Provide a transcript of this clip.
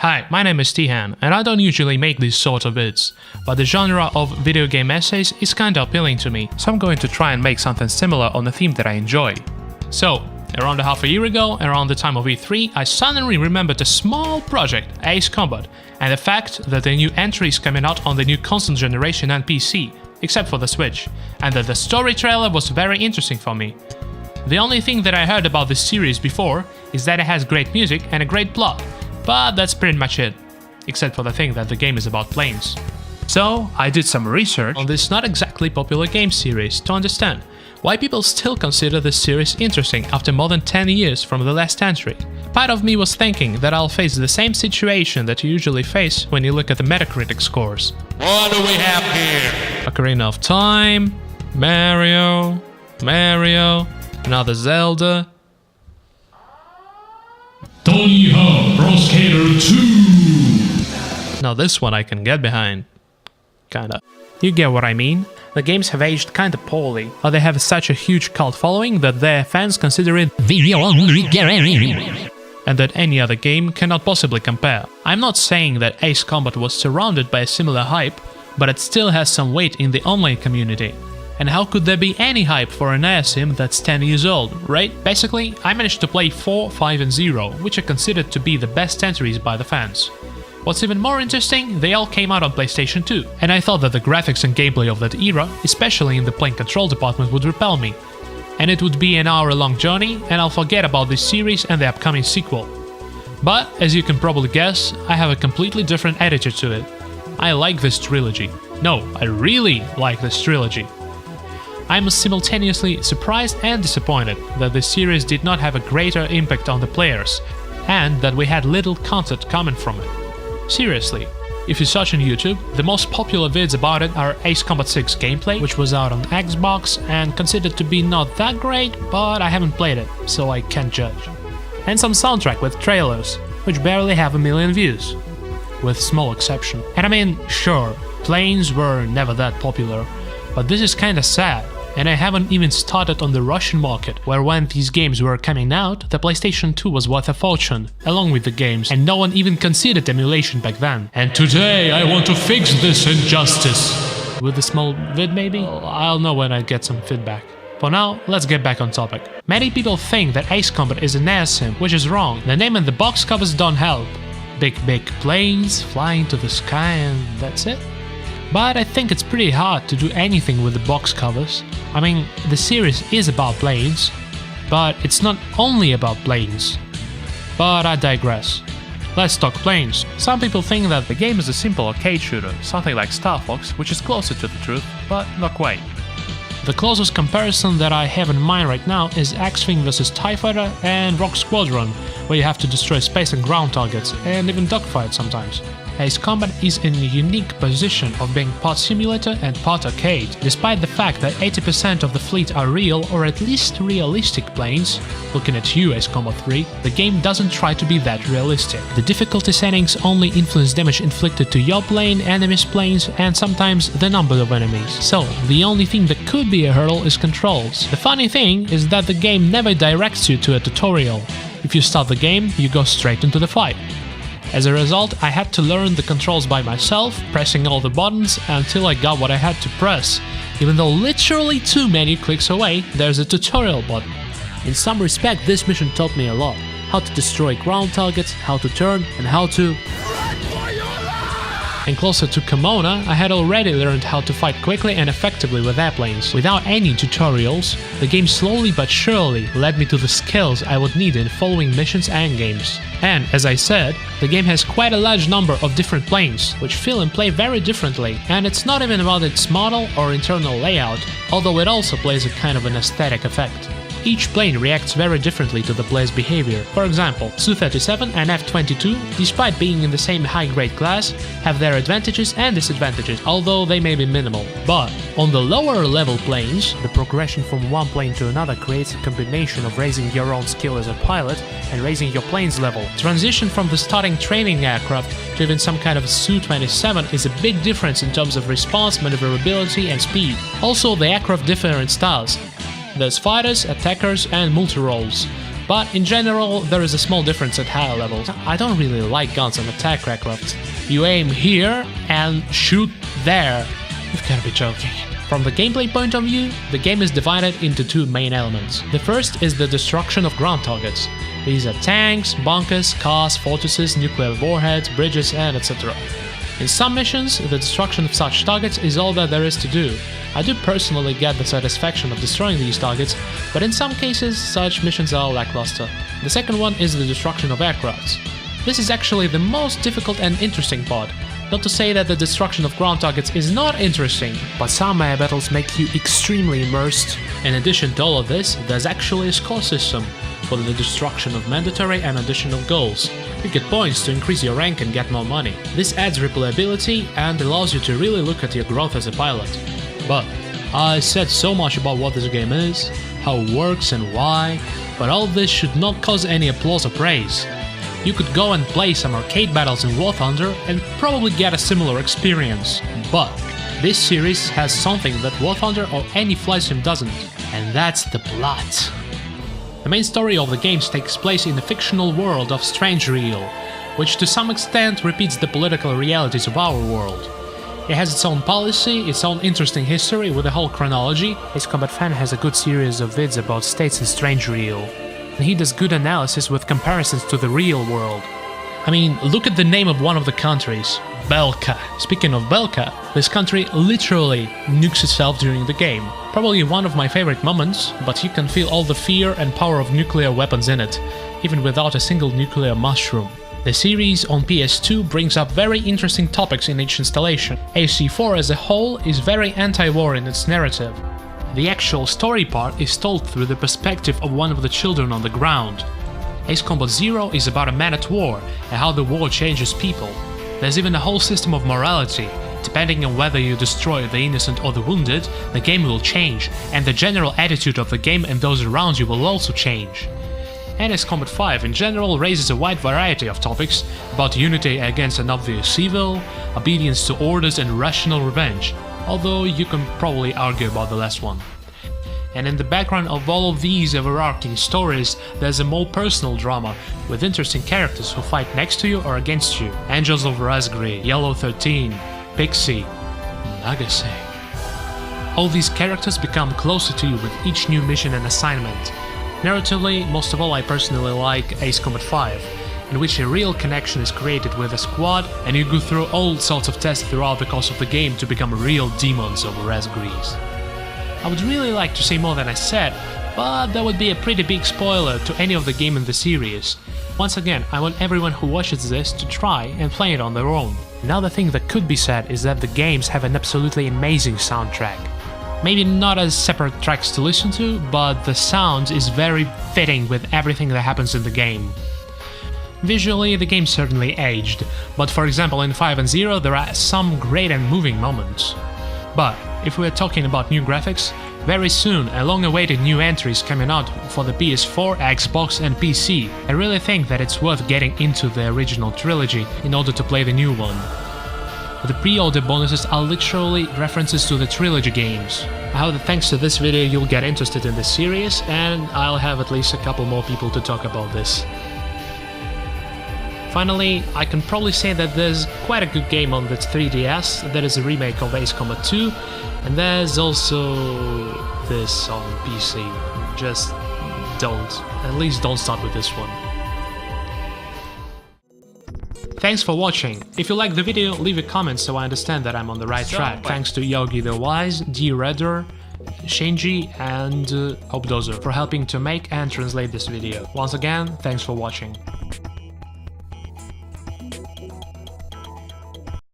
Hi, my name is Tihan, and I don't usually make these sort of vids, but the genre of video game essays is kinda appealing to me, so I'm going to try and make something similar on a theme that I enjoy. So, around a half a year ago, around the time of E3, I suddenly remembered a small project, Ace Combat, and the fact that the new entry is coming out on the new console generation and PC, except for the Switch, and that the story trailer was very interesting for me. The only thing that I heard about this series before is that it has great music and a great plot, but that's pretty much it, except for the thing that the game is about planes. So, I did some research on this not exactly popular game series to understand why people still consider this series interesting after more than 10 years from the last entry. Part of me was thinking that I'll face the same situation that you usually face when you look at the Metacritic scores. What do we have here? Ocarina of Time, Mario, another Zelda. Tony Hawk Pro Skater 2! Now this one I can get behind. Kinda. You get what I mean? The games have aged kinda poorly, or they have such a huge cult following that their fans consider it and that any other game cannot possibly compare. I'm not saying that Ace Combat was surrounded by a similar hype, but it still has some weight in the online community. And how could there be any hype for an sim that's 10 years old, right? Basically, I managed to play 4, 5 and 0, which are considered to be the best entries by the fans. What's even more interesting, they all came out on PlayStation 2, and I thought that the graphics and gameplay of that era, especially in the plane control department, would repel me. And it would be an hour-long journey, and I'll forget about this series and the upcoming sequel. But, as you can probably guess, I have a completely different attitude to it. I like this trilogy. No, I really like this trilogy. I'm simultaneously surprised and disappointed that the series did not have a greater impact on the players, and that we had little content coming from it. Seriously, if you search on YouTube, the most popular vids about it are Ace Combat 6 gameplay, which was out on Xbox and considered to be not that great, but I haven't played it, so I can't judge. And some soundtrack with trailers, which barely have 1 million views, with small exception. And I mean, sure, planes were never that popular, but this is kinda sad. And I haven't even started on the Russian market, where when these games were coming out, the PlayStation 2 was worth a fortune, along with the games, and no one even considered emulation back then. And today I want to fix this injustice. With a small vid maybe? I'll know when I get some feedback. For now, let's get back on topic. Many people think that Ace Combat is an sim, which is wrong. The name and the box covers don't help. Big planes flying to the sky and that's it. But I think it's pretty hard to do anything with the box covers. I mean, the series is about planes, but it's not only about planes. But I digress. Let's talk planes. Some people think that the game is a simple arcade shooter, something like Star Fox, which is closer to the truth, but not quite. The closest comparison that I have in mind right now is X-Wing vs TIE Fighter and Rogue Squadron, where you have to destroy space and ground targets, and even dogfight sometimes. Ace Combat is in a unique position of being part simulator and part arcade. Despite the fact that 80% of the fleet are real or at least realistic planes, looking at you Ace Combat 3, the game doesn't try to be that realistic. The difficulty settings only influence damage inflicted to your plane, enemies' planes, and sometimes the number of enemies. So, the only thing that could be a hurdle is controls. The funny thing is that the game never directs you to a tutorial. If you start the game, you go straight into the fight. As a result, I had to learn the controls by myself, pressing all the buttons until I got what I had to press, even though literally 2 menu clicks away there's a tutorial button. In some respect, this mission taught me a lot. How to destroy ground targets, how to turn, and how to... And closer to Kimona, I had already learned how to fight quickly and effectively with airplanes. Without any tutorials, the game slowly but surely led me to the skills I would need in following missions and games. And, as I said, the game has quite a large number of different planes, which feel and play very differently, and it's not even about its model or internal layout, although it also plays a kind of an aesthetic effect. Each plane reacts very differently to the player's behavior. For example, Su-37 and F-22, despite being in the same high-grade class, have their advantages and disadvantages, although they may be minimal. But on the lower level planes, the progression from one plane to another creates a combination of raising your own skill as a pilot and raising your plane's level. Transition from the starting training aircraft to even some kind of Su-27 is a big difference in terms of response, maneuverability and speed. Also, the aircraft differ in styles. There's fighters, attackers and multi-roles. But in general, there is a small difference at higher levels. I don't really like guns and attack aircraft. You aim here and shoot there. You've gotta be joking. From the gameplay point of view, the game is divided into two main elements. The first is the destruction of ground targets. These are tanks, bunkers, cars, fortresses, nuclear warheads, bridges, and etc. In some missions, the destruction of such targets is all that there is to do. I do personally get the satisfaction of destroying these targets, but in some cases such missions are lackluster. The second one is the destruction of aircrafts. This is actually the most difficult and interesting part. Not to say that the destruction of ground targets is not interesting, but some air battles make you extremely immersed. In addition to all of this, there's actually a score system for the destruction of mandatory and additional goals. You get points to increase your rank and get more money. This adds replayability and allows you to really look at your growth as a pilot. But I said so much about what this game is, how it works and why, but all this should not cause any applause or praise. You could go and play some arcade battles in War Thunder and probably get a similar experience. But this series has something that War Thunder or any flight sim doesn't, and that's the plot. The main story of the games takes place in the fictional world of Strange Real, which to some extent repeats the political realities of our world. It has its own policy, its own interesting history with a whole chronology. Ace Combat Fan has a good series of vids about states in Strange Real, and he does good analysis with comparisons to the real world. I mean, look at the name of one of the countries, Belka. Speaking of Belka, this country literally nukes itself during the game. Probably one of my favorite moments, but you can feel all the fear and power of nuclear weapons in it, even without a single nuclear mushroom. The series on PS2 brings up very interesting topics in each installation. AC4 as a whole is very anti-war in its narrative. The actual story part is told through the perspective of one of the children on the ground. Ace Combat Zero is about a man at war and how the war changes people. There's even a whole system of morality. Depending on whether you destroy the innocent or the wounded, the game will change, and the general attitude of the game and those around you will also change. And Ace Combat 5 in general raises a wide variety of topics about unity against an obvious evil, obedience to orders and rational revenge, although you can probably argue about the last one. And in the background of all of these overarching stories, there's a more personal drama, with interesting characters who fight next to you or against you. Angels of Razgri, Yellow 13, Pixie, Nagase. All these characters become closer to you with each new mission and assignment. Narratively, most of all I personally like Ace Combat 5, in which a real connection is created with a squad and you go through all sorts of tests throughout the course of the game to become real demons of Razgris. I would really like to say more than I said, but that would be a pretty big spoiler to any of the game in the series. Once again, I want everyone who watches this to try and play it on their own. Another thing that could be said is that the games have an absolutely amazing soundtrack. Maybe not as separate tracks to listen to, but the sound is very fitting with everything that happens in the game. Visually, the game certainly aged, but for example in 5 and 0 there are some great and moving moments. But if we're talking about new graphics, very soon a long-awaited new entry is coming out for the PS4, Xbox and PC. I really think that it's worth getting into the original trilogy in order to play the new one. The pre-order bonuses are literally references to the trilogy games. I hope that thanks to this video you'll get interested in this series, and I'll have at least a couple more people to talk about this. Finally, I can probably say that there's quite a good game on the 3DS, that is a remake of Ace Combat 2, and there's also this on PC. Just at least don't start with this one. Thanks for watching. If you liked the video, leave a comment so I understand that I'm on the right track. Thanks to YogiTheWise, dRedder, Shinji and Hopedoser for helping to make and translate this video. Once again, thanks for watching.